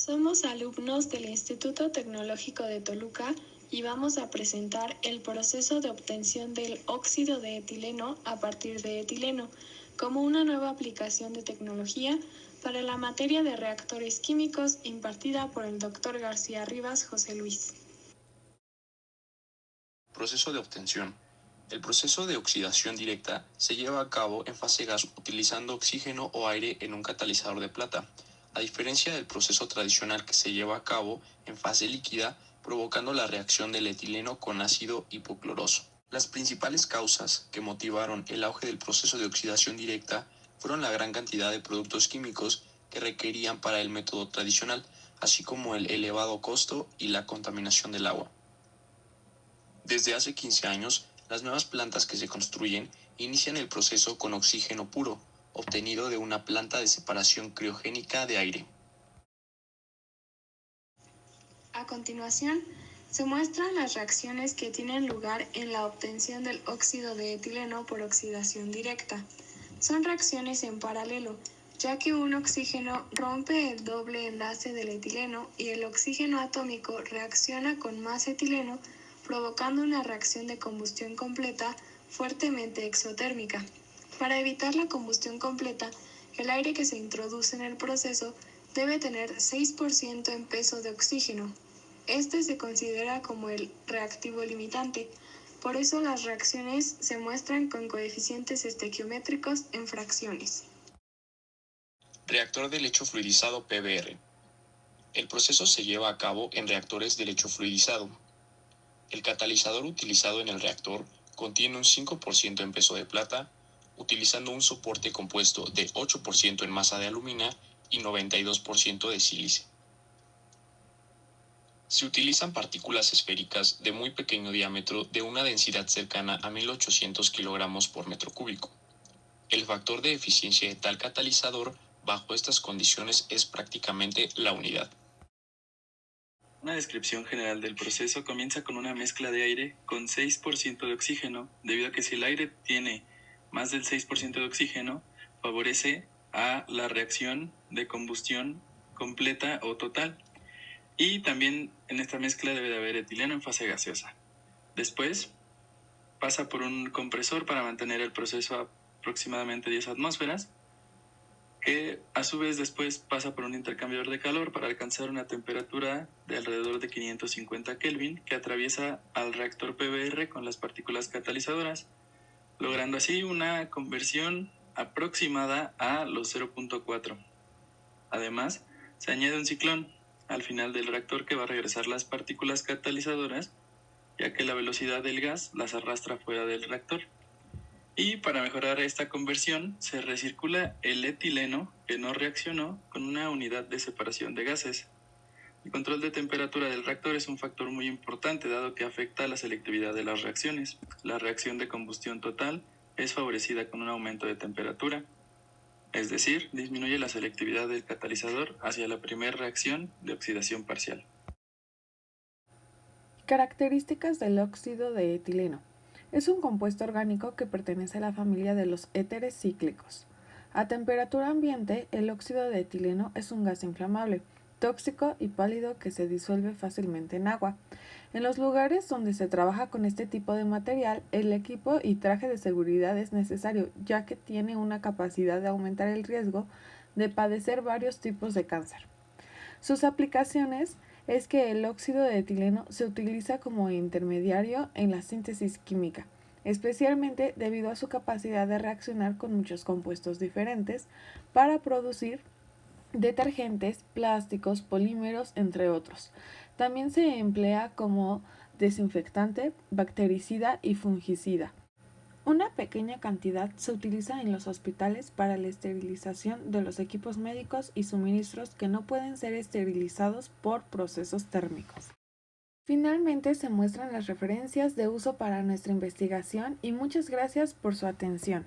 Somos alumnos del Instituto Tecnológico de Toluca y vamos a presentar el proceso de obtención del óxido de etileno a partir de etileno como una nueva aplicación de tecnología para la materia de reactores químicos impartida por el Dr. García Rivas José Luis. Proceso de obtención. El proceso de oxidación directa se lleva a cabo en fase gas utilizando oxígeno o aire en un catalizador de plata, a diferencia del proceso tradicional que se lleva a cabo en fase líquida, provocando la reacción del etileno con ácido hipocloroso. Las principales causas que motivaron el auge del proceso de oxidación directa fueron la gran cantidad de productos químicos que requerían para el método tradicional, así como el elevado costo y la contaminación del agua. Desde hace 15 años, las nuevas plantas que se construyen inician el proceso con oxígeno puro, obtenido de una planta de separación criogénica de aire. A continuación, se muestran las reacciones que tienen lugar en la obtención del óxido de etileno por oxidación directa. Son reacciones en paralelo, ya que un oxígeno rompe el doble enlace del etileno y el oxígeno atómico reacciona con más etileno, provocando una reacción de combustión completa fuertemente exotérmica. Para evitar la combustión completa, el aire que se introduce en el proceso debe tener 6% en peso de oxígeno. Este se considera como el reactivo limitante. Por eso las reacciones se muestran con coeficientes estequiométricos en fracciones. Reactor de lecho fluidizado PBR. El proceso se lleva a cabo en reactores de lecho fluidizado. El catalizador utilizado en el reactor contiene un 5% en peso de plata, utilizando un soporte compuesto de 8% en masa de alumina y 92% de sílice. Se utilizan partículas esféricas de muy pequeño diámetro de una densidad cercana a 1800 kilogramos por metro cúbico. El factor de eficiencia de tal catalizador bajo estas condiciones es prácticamente la unidad. Una descripción general del proceso comienza con una mezcla de aire con 6% de oxígeno, debido a que si el aire tiene más del 6% de oxígeno, favorece a la reacción de combustión completa o total. Y también en esta mezcla debe de haber etileno en fase gaseosa. Después pasa por un compresor para mantener el proceso a aproximadamente 10 atmósferas, que a su vez después pasa por un intercambiador de calor para alcanzar una temperatura de alrededor de 550 Kelvin, que atraviesa al reactor PBR con las partículas catalizadoras, logrando así una conversión aproximada a los 0.4. Además, se añade un ciclón al final del reactor que va a regresar las partículas catalizadoras, ya que la velocidad del gas las arrastra fuera del reactor. Y para mejorar esta conversión, se recircula el etileno que no reaccionó con una unidad de separación de gases. El control de temperatura del reactor es un factor muy importante, dado que afecta a la selectividad de las reacciones. La reacción de combustión total es favorecida con un aumento de temperatura, es decir, disminuye la selectividad del catalizador hacia la primera reacción de oxidación parcial. Características del óxido de etileno. Es un compuesto orgánico que pertenece a la familia de los éteres cíclicos. A temperatura ambiente, el óxido de etileno es un gas inflamable, tóxico y pálido que se disuelve fácilmente en agua. En los lugares donde se trabaja con este tipo de material, el equipo y traje de seguridad es necesario, ya que tiene una capacidad de aumentar el riesgo de padecer varios tipos de cáncer. Sus aplicaciones es que el óxido de etileno se utiliza como intermediario en la síntesis química, especialmente debido a su capacidad de reaccionar con muchos compuestos diferentes para producir detergentes, plásticos, polímeros, entre otros. También se emplea como desinfectante, bactericida y fungicida. Una pequeña cantidad se utiliza en los hospitales para la esterilización de los equipos médicos y suministros que no pueden ser esterilizados por procesos térmicos. Finalmente se muestran las referencias de uso para nuestra investigación y muchas gracias por su atención.